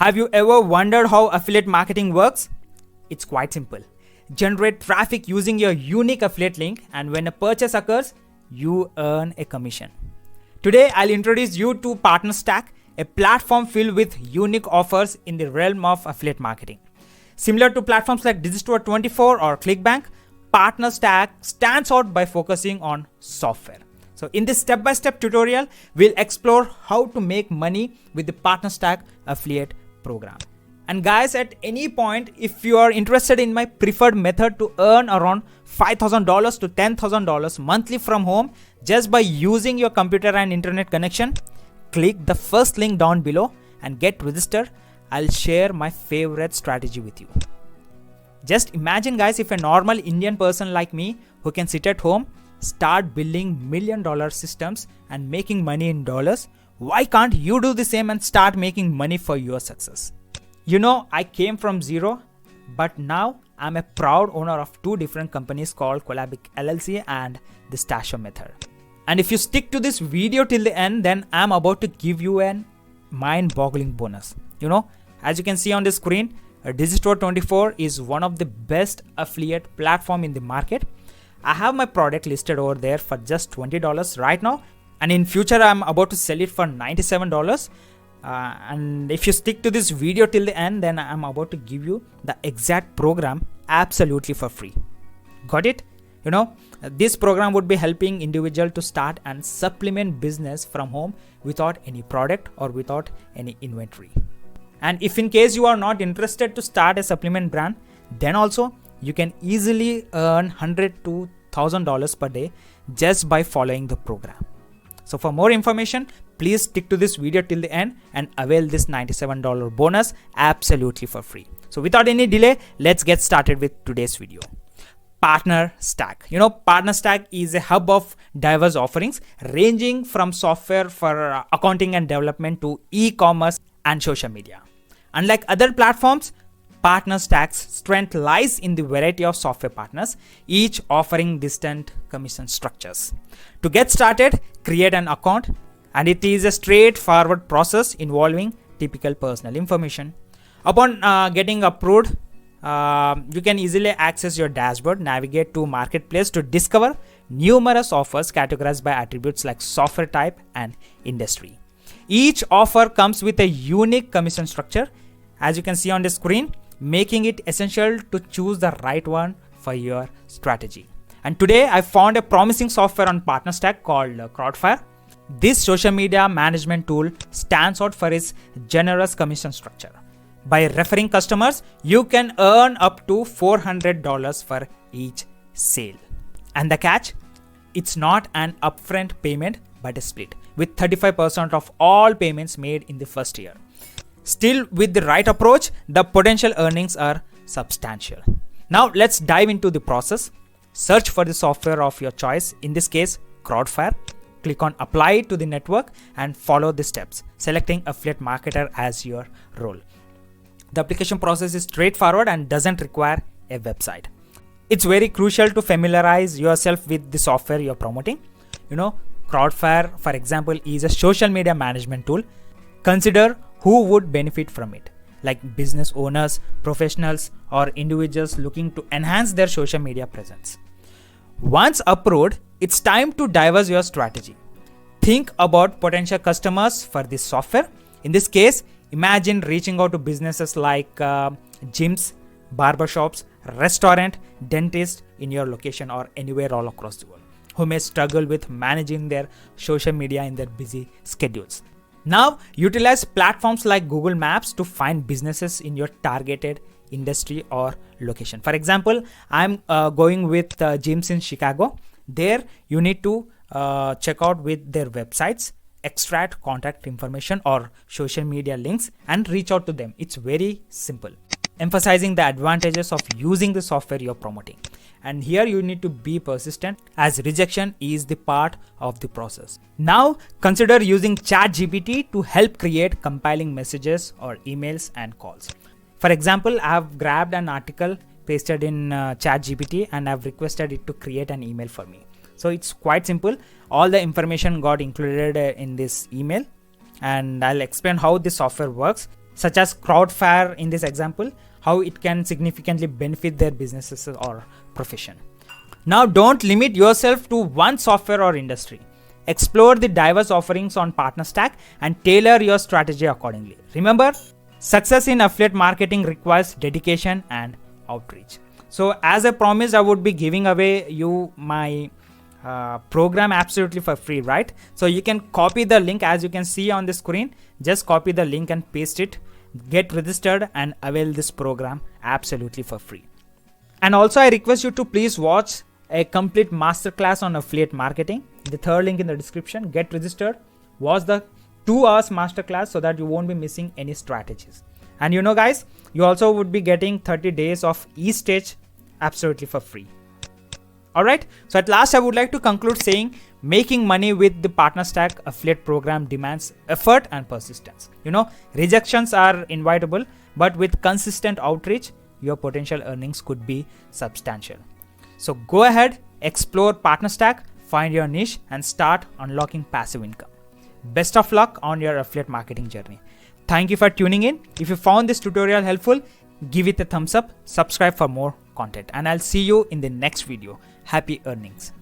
Have you ever wondered how affiliate marketing works? It's quite simple. Generate traffic using your unique affiliate link, and when a purchase occurs, you earn a commission. Today, I'll introduce you to PartnerStack, a platform filled with unique offers in the realm of affiliate marketing. Similar to platforms like Digistore24 or ClickBank, PartnerStack stands out by focusing on software. So in this step-by-step tutorial, we'll explore how to make money with the PartnerStack affiliate program. And guys, at any point, if you are interested in my preferred method to earn around $5,000 to $10,000 monthly from home just by using your computer and internet connection, click the first link down below and get registered. I'll share my favorite strategy with you. Just imagine guys, if a normal Indian person like me who can sit at home, start building $1 million systems and making money in dollars, why can't you do the same and start making money for your success? You know, I came from zero, but now I'm a proud owner of two different companies called Collabic LLC and the Stasho Method. And if you stick to this video till the end, then I'm about to give you an mind-boggling bonus. You know, as you can see on the screen, Digistore24 is one of the best affiliate platform in the market. I have my product listed over there for just $20 right now, and in future I'm about to sell it for $97. And if you stick to this video till the end, then I'm about to give you the exact program absolutely for free. Got it? You know, this program would be helping individual to start and supplement business from home without any product or without any inventory. And if in case you are not interested to start a supplement brand, then also you can easily earn $100 to $1,000 per day just by following the program. So for more information, please stick to this video till the end and avail this $97 bonus absolutely for free. So without any delay, let's get started with today's video. PartnerStack. You know, PartnerStack is a hub of diverse offerings ranging from software for accounting and development to e-commerce and social media. Unlike other platforms, PartnerStack's strength lies in the variety of software partners, each offering distinct commission structures. To get started, create an account, and it is a straightforward process involving typical personal information. Upon getting approved, you can easily access your dashboard, navigate to marketplace to discover numerous offers categorized by attributes like software type and industry. Each offer comes with a unique commission structure, as you can see on the screen, making it essential to choose the right one for your strategy. And today I found a promising software on PartnerStack called Crowdfire. This social media management tool stands out for its generous commission structure. By referring customers, you can earn up to $400 for each sale. And the catch? It's not an upfront payment but a split, with 35% of all payments made in the first year. Still, with the right approach, the potential earnings are substantial. Now let's dive into the process. Search for the software of your choice, in this case Crowdfire. Click on apply to the network and follow the steps, selecting affiliate marketer as your role. The application process is straightforward and doesn't require a website. It's very crucial to familiarize yourself with the software you're promoting. You know, Crowdfire, for example, is a social media management tool. Consider who would benefit from it, like business owners, professionals, or individuals looking to enhance their social media presence. Once approved, it's time to diverse your strategy. Think about potential customers for this software. In this case, imagine reaching out to businesses like gyms, barbershops, restaurant, dentist in your location or anywhere all across the world, who may struggle with managing their social media in their busy schedules. Now, utilize platforms like Google Maps to find businesses in your targeted industry or location. For example, I'm going with gyms in Chicago. There, you need to check out with their websites, extract contact information or social media links and reach out to them. It's very simple, emphasizing the advantages of using the software you're promoting. And here you need to be persistent, as rejection is the part of the process. Now consider using ChatGPT to help create compelling messages or emails and calls. For example, I have grabbed an article, pasted in ChatGPT, and I've requested it to create an email for me. So it's quite simple. All the information got included in this email, and I'll explain how this software works. such as Crowdfire in this example, how it can significantly benefit their businesses or profession. Now, don't limit yourself to one software or industry. Explore the diverse offerings on PartnerStack and tailor your strategy accordingly. Remember, success in affiliate marketing requires dedication and outreach. So as I promised, I would be giving away you my program absolutely for free, right? So you can copy the link as you can see on the screen. Just copy the link and paste it, get registered and avail this program absolutely for free. And also I request you to please watch a complete masterclass on affiliate marketing. The third link in the description. Get registered, watch the 2 hours masterclass so that you won't be missing any strategies. And you know guys, you also would be getting 30 days of eStage absolutely for free. Alright, so at last I would like to conclude saying making money with the PartnerStack affiliate program demands effort and persistence. You know, rejections are inevitable, but with consistent outreach, your potential earnings could be substantial. So go ahead, explore PartnerStack, find your niche and start unlocking passive income. Best of luck on your affiliate marketing journey. Thank you for tuning in. If you found this tutorial helpful, give it a thumbs up, subscribe for more content, and I'll see you in the next video. Happy earnings.